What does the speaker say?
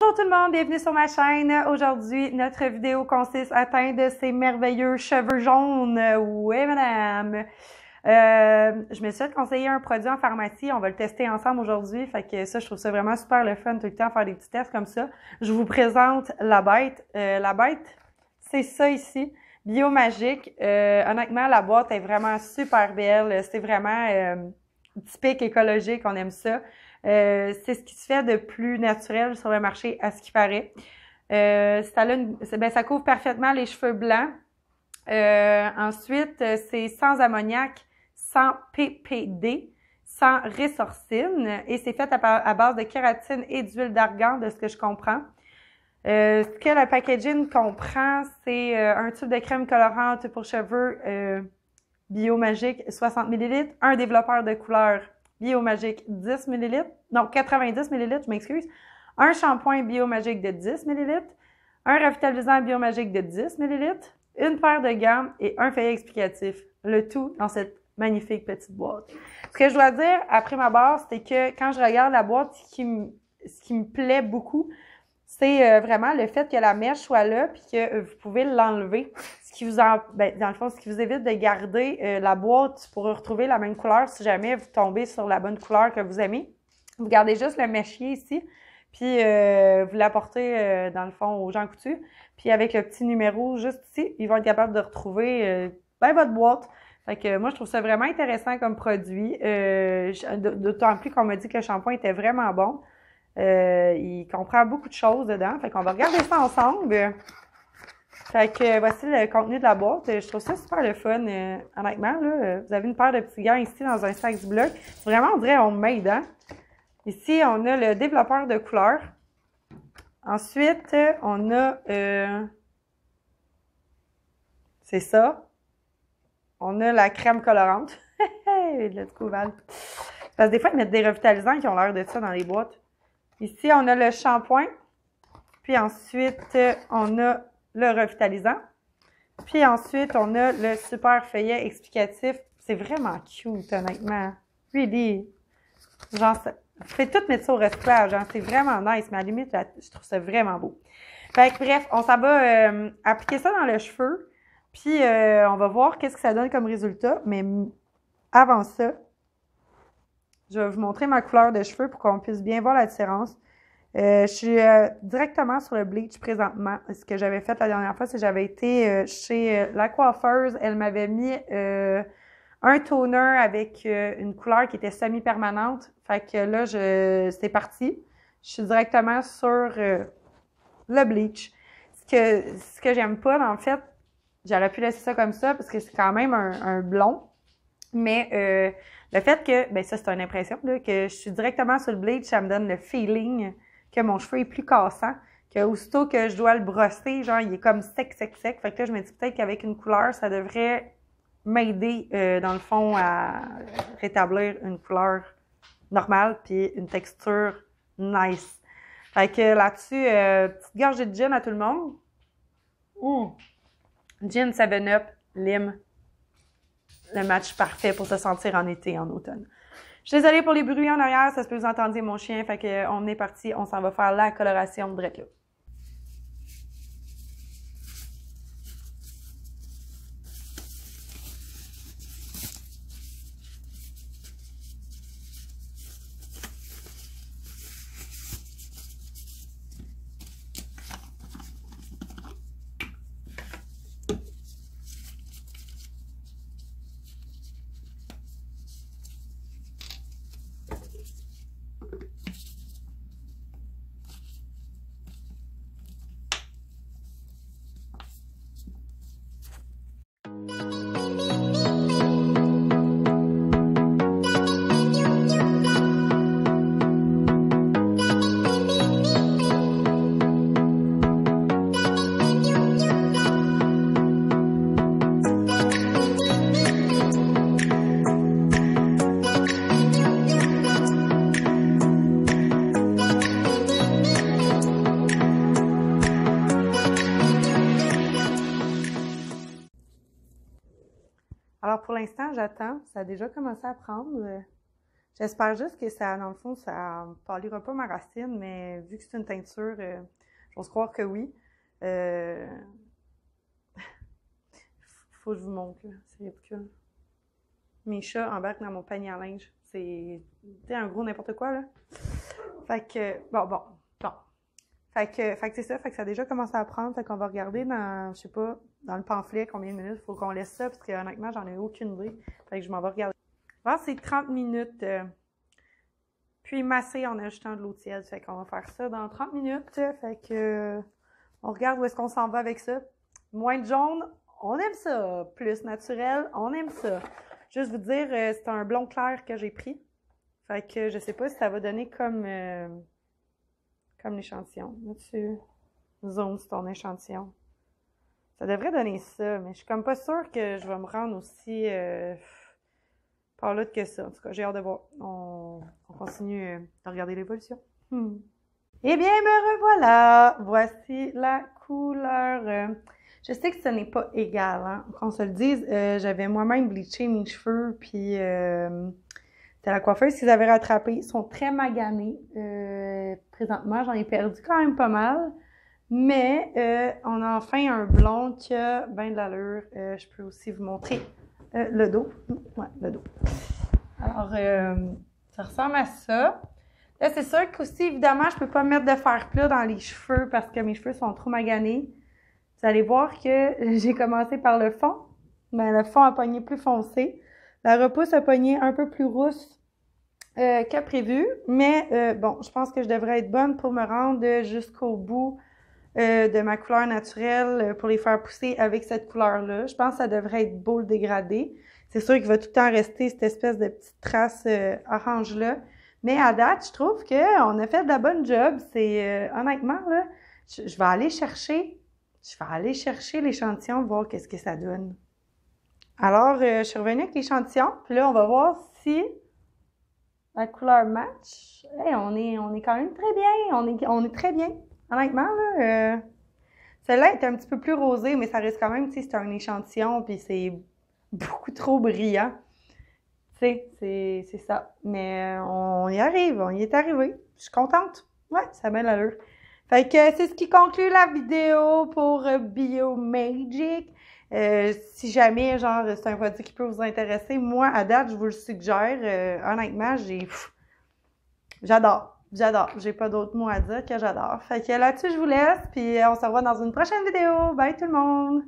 Bonjour tout le monde, bienvenue sur ma chaîne. Aujourd'hui, notre vidéo consiste à teindre ces merveilleux cheveux jaunes. Oui, madame! Je me suis fait conseiller un produit en pharmacie. On va le tester ensemble aujourd'hui. Fait que ça, je trouve ça vraiment super le fun tout le temps, faire des petits tests comme ça. Je vous présente la bête. La bête, c'est ça ici. Biomagique. Honnêtement, la boîte est vraiment super belle. C'est vraiment typique écologique. On aime ça. C'est ce qui se fait de plus naturel sur le marché, à ce qui paraît. Ça couvre parfaitement les cheveux blancs. Ensuite, c'est sans ammoniac, sans PPD, sans résorcine et c'est fait à base de kératine et d'huile d'argan, de ce que je comprends. Ce que le packaging comprend, c'est un tube de crème colorante pour cheveux Biomagique 60 ml, un développeur de couleur Biomagique 10 ml, non 90 ml, je m'excuse, un shampoing Biomagique de 10 ml, un revitalisant Biomagique de 10 ml, une paire de gants et un feuillet explicatif. Le tout dans cette magnifique petite boîte. Ce que je dois dire, après ma base, c'est que quand je regarde la boîte, ce qui me plaît beaucoup, c'est vraiment le fait que la mèche soit là puis que vous pouvez l'enlever. Ce qui vous dans le fond, ce qui vous évite de garder la boîte pour retrouver la même couleur si jamais vous tombez sur la bonne couleur que vous aimez. Vous gardez juste le méchier ici, puis vous l'apportez dans le fond aux gens coutus. Puis avec le petit numéro juste ici, ils vont être capables de retrouver votre boîte. Fait que moi, je trouve ça vraiment intéressant comme produit. D'autant plus qu'on m'a dit que le shampoing était vraiment bon. Il comprend beaucoup de choses dedans. Fait qu'on va regarder ça ensemble. Fait que voici le contenu de la boîte. Je trouve ça super le fun, honnêtement. Là, vous avez une paire de petits gants ici dans un sac du bloc. Vraiment, on dirait homemade, hein? Ici, on a le développeur de couleur. Ensuite, on a... c'est ça. On a la crème colorante. Let's go, Val. Parce que des fois, ils mettent des revitalisants qui ont l'air de ça dans les boîtes. Ici, on a le shampoing. Puis ensuite, on a le revitalisant. Puis ensuite, on a le super feuillet explicatif. C'est vraiment cute, honnêtement. Really. Genre, fais tout mettre ça au recyclage. Hein. C'est vraiment nice. Mais à la limite, je trouve ça vraiment beau. Fait que bref, on s'en va appliquer ça dans le cheveu. Puis on va voir qu'est-ce que ça donne comme résultat. Mais avant ça, je vais vous montrer ma couleur de cheveux pour qu'on puisse bien voir la différence. Je suis directement sur le bleach présentement. Ce que j'avais fait la dernière fois, c'est que j'avais été chez la coiffeuse. Elle m'avait mis un toner avec une couleur qui était semi-permanente. Fait que là, c'est parti. Je suis directement sur le bleach. Ce que j'aime pas, en fait, j'aurais pu laisser ça comme ça parce que c'est quand même un blond. Mais le fait que, ben ça c'est une impression, là, que je suis directement sur le bleach, ça me donne le feeling que mon cheveu est plus cassant, que aussitôt que je dois le brosser, genre il est comme sec. Fait que là, je me dis peut-être qu'avec une couleur, ça devrait m'aider, dans le fond, à rétablir une couleur normale puis une texture nice. Fait que là-dessus, petite gorgée de gin à tout le monde. Gin 7-Up, lime. Le match parfait pour se sentir en été, en automne. Je suis désolée pour les bruits en arrière, ça se peut que vous entendiez mon chien, fait que on est parti, on s'en va faire la coloration direct là. Alors pour l'instant, j'attends. Ça a déjà commencé à prendre. J'espère juste que ça, dans le fond, ça pâlira pas ma racine, mais vu que c'est une teinture, j'ose croire que oui. Faut que je vous montre, là. C'est ridicule. Mes chats embarquent dans mon panier à linge. C'est un gros n'importe quoi, là. Fait que, bon. Fait que c'est ça, fait que ça a déjà commencé à prendre. Fait qu'on va regarder dans, je sais pas, dans le pamphlet combien de minutes il faut qu'on laisse ça, parce que honnêtement, j'en ai aucune idée. Fait que je m'en vais regarder. Je pense que c'est 30 minutes. Puis masser en ajoutant de l'eau tiède. Fait qu'on va faire ça dans 30 minutes. Fait que on regarde où est-ce qu'on s'en va avec ça. Moins de jaune, on aime ça. Plus naturel, on aime ça. Juste vous dire, c'est un blond clair que j'ai pris. Fait que je sais pas si ça va donner comme l'échantillon. Là, tu zoomes sur ton échantillon. Ça devrait donner ça, mais je suis comme pas sûre que je vais me rendre aussi par là que ça. En tout cas, j'ai hâte de voir. On continue de regarder l'évolution. Eh bien, me revoilà! Voici la couleur. Je sais que ce n'est pas égal, hein, qu'on se le dise. J'avais moi-même bleaché mes cheveux, puis c'était la coiffeuse qu'ils avaient rattrapé. Ils sont très maganés. Présentement, j'en ai perdu quand même pas mal. Mais on a enfin un blond qui a bien de l'allure. Je peux aussi vous montrer le dos. Ouais, le dos. Alors, ça ressemble à ça. Là, c'est sûr qu'aussi, évidemment, je peux pas mettre de fer plat dans les cheveux parce que mes cheveux sont trop maganés. Vous allez voir que j'ai commencé par le fond. Mais le fond a pogné plus foncé. La repousse a pogné un peu plus rousse que prévu. Mais bon, je pense que je devrais être bonne pour me rendre jusqu'au bout de ma couleur naturelle pour les faire pousser avec cette couleur-là. Je pense que ça devrait être beau le dégradé. C'est sûr qu'il va tout le temps rester cette espèce de petite trace orange-là. Mais à date, je trouve qu'on a fait de la bonne job. C'est honnêtement, là, je vais aller chercher l'échantillon, voir qu'est-ce que ça donne. Alors, je suis revenue avec l'échantillon, puis là, on va voir si la couleur match. Hey, on est quand même très bien. On est très bien. Honnêtement, là, celle-là est un petit peu plus rosée, mais ça reste quand même, tu sais, c'est un échantillon, puis c'est beaucoup trop brillant. Tu sais, c'est ça. Mais on y arrive, on y est arrivé. Je suis contente. Ouais, ça a bien l'allure. Fait que c'est ce qui conclut la vidéo pour Biomagic. Si jamais, genre, c'est un produit qui peut vous intéresser, moi, à date, je vous le suggère. Honnêtement, j'adore. J'ai pas d'autres mots à dire que j'adore. Fait que là-dessus, je vous laisse, puis on se revoit dans une prochaine vidéo. Bye tout le monde!